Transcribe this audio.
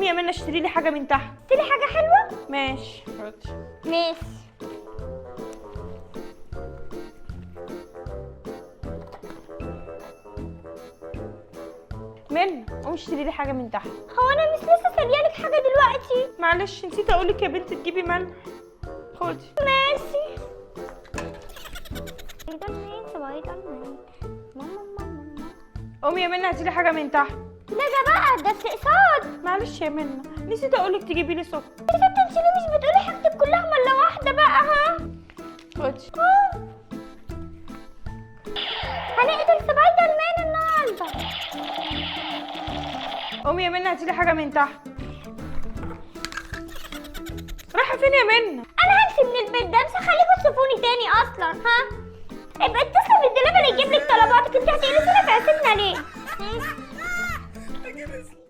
قومي يا منى اشتري لي حاجه من تحت. اشتري حاجه حلوه. ماشي حاضر. ماشي. منى قومي اشتري لي حاجه من تحت. هو انا مش لسه سايبالك حاجه دلوقتي؟ معلش نسيت اقولك يا بنت تجيبي ملح. خدي. ماشي. سبايدر مان سبايدر مان. ماما. قومي يا منى هاتي لي حاجه من تحت. لا ده بقى ده استقصاد. معلش يا منى نسيت اقولك تجيبي لي سكر. يا ست انت ليه مش بتقولي حاجتك كلها مره واحده بقى؟ ها خدي. هنقتل سبايدر مان النهارده. قومي يا منى هاتي لي حاجه من تحت. رايحه فين يا منى؟ انا همشي من البيت ده، مش هخليكوا تشوفوني تاني اصلا. ها ابقى اتصل بالدليفري يجيب لك طلباتك. انت هتقلسينا في عيشتنا ليه؟